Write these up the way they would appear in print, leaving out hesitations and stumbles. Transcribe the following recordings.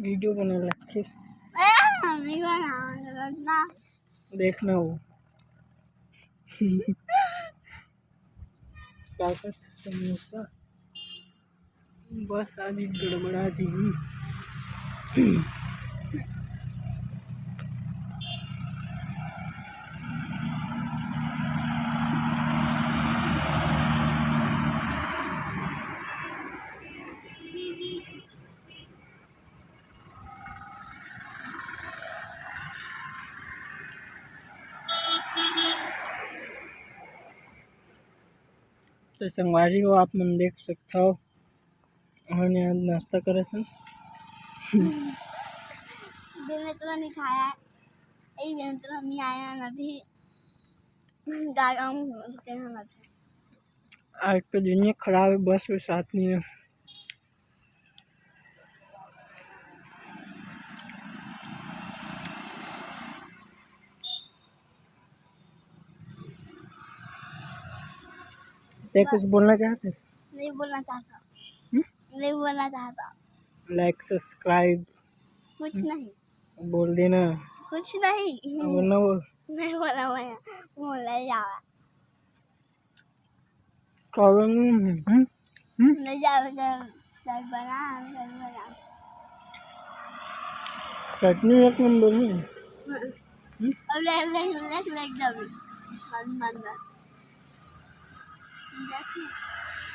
Video बना लगती देखना वो काका समोसा बस आज गड़बड़ा जी। तो संगवारी हो आप मन देख सकते हो हमने आज नाश्ता करे थे। तो नहीं खाया तो नहीं आया नभी गाँव आज तो दुनिया खराब है बस में साथ नहीं है। ते कुछ बोलना चाहते? नहीं बोलना चाहता। नहीं बोलना चाहता। लाइक सब्सक्राइब कुछ नहीं बोल देना। कुछ नहीं बोलना वो नहीं बोला मैं बोला जावा नहीं जावा बना चटनी एक नंबर में अब ले दबी बंद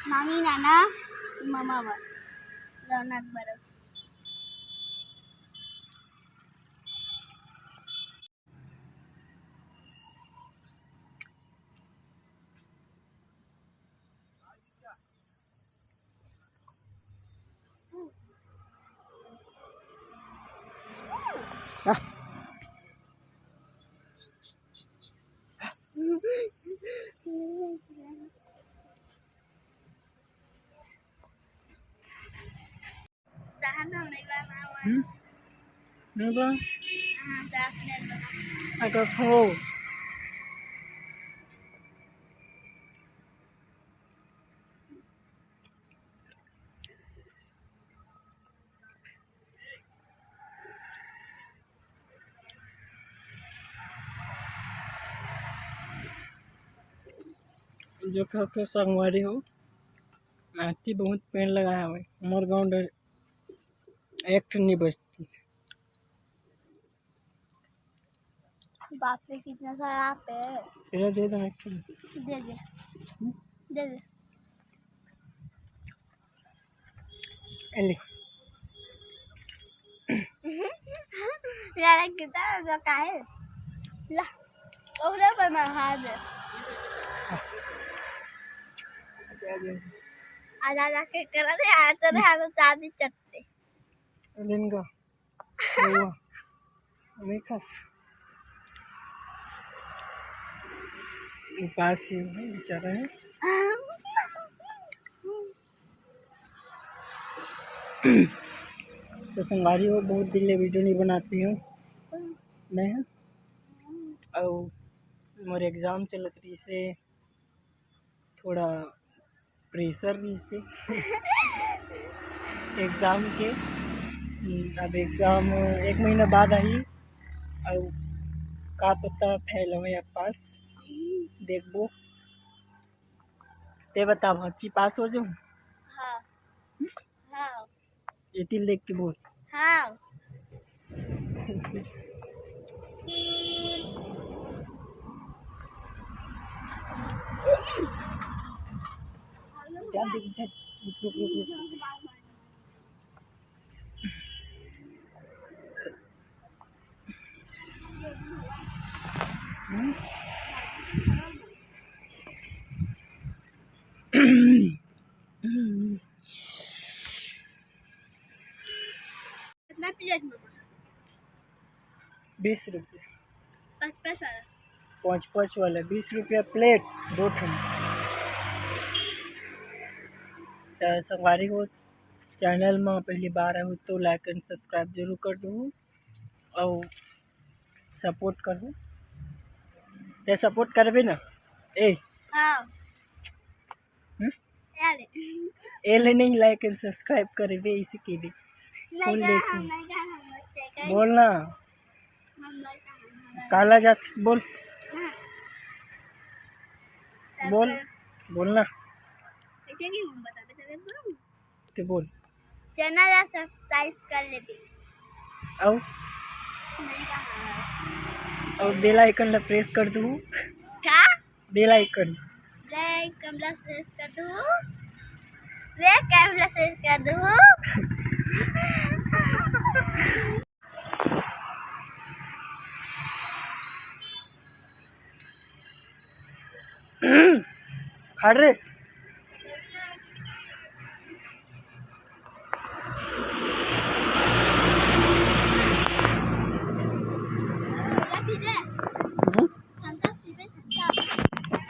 मामी नाना मामा बस रौनक बरस agak हो जो खाके संगवारी हो आती बहुत पेड़ लगाया हुआ है मोर गाँव एक ठंडी बचती बाप रे कितना सारा पेड़ तेरा दे दो एक दे दे दे दे एली यार कितना का है ला ओरे पर मैं हाथ दे आजा के कर दे आ तो हाथ चांदी चटते लिंगा वो नहीं खा पास ही है बेचारा है। तो संगारी हो बहुत दिन ले वीडियो नहीं बनाती हूँ मैं और मोर एग्ज़ाम चलत रही से थोड़ा प्रेशर रही से एग्ज़ाम के अब एग्ज़ाम एक महीना बाद आई और का पता फैल हो या पास देखबो ते बता भर्ती पास हो जाऊँ। हाँ हाँ ये तिल देख के बोल हाँ क्या देख रुक कितना प्लेट में 20 रुपये 5 वाला 5 वाला 20 रुपया प्लेट 2 ठंड संगवारी हो चैनल में पहली बार आऊँ तो लाइक एंड सब्सक्राइब जरूर कर दूँ और सपोर्ट करूँ ते सपोर्ट करबे ना ए हाँ यार ए ले नहीं लाइक एंड सब्सक्राइब करबे इसी के लिए फूल नहीं देखी। नहीं जाना बोल ना, काला जात बोल, बोल बोलना तो बोल। चैनल सब्सक्राइब कर लेते और नहीं कहा और बेल आइकन ला प्रेस कर दूँ। क्या बेल आइकन कैमरा सेट कर दूँ कैमरा सेट कर दूँ हार्ड रेस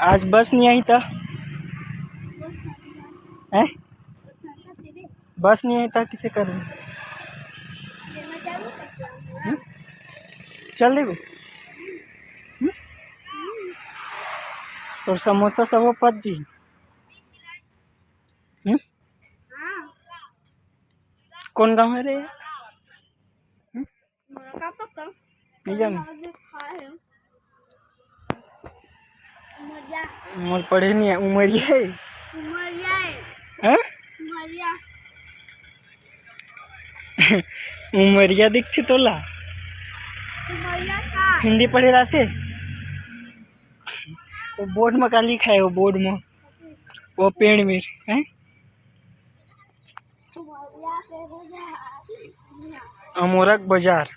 आज बस नहीं आई था, हैं? बस नहीं आई था, किसे कर चल देबे तो समोसा सब पच जी। कौन गाँव है रे? नहीं जान मोर पढ़े नहीं है उमरिया है। हैं? उमरिया दिखते तोला हिंदी पढ़े रहते। वो बोर्ड में का लिखा है, वो बोर्ड में वो पेड़ में है अमोरक बाजार।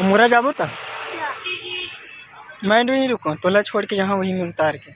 अमोरा जाबो था मैं नहीं रुका तोला छोड़ के जहाँ वहीं में उतार के।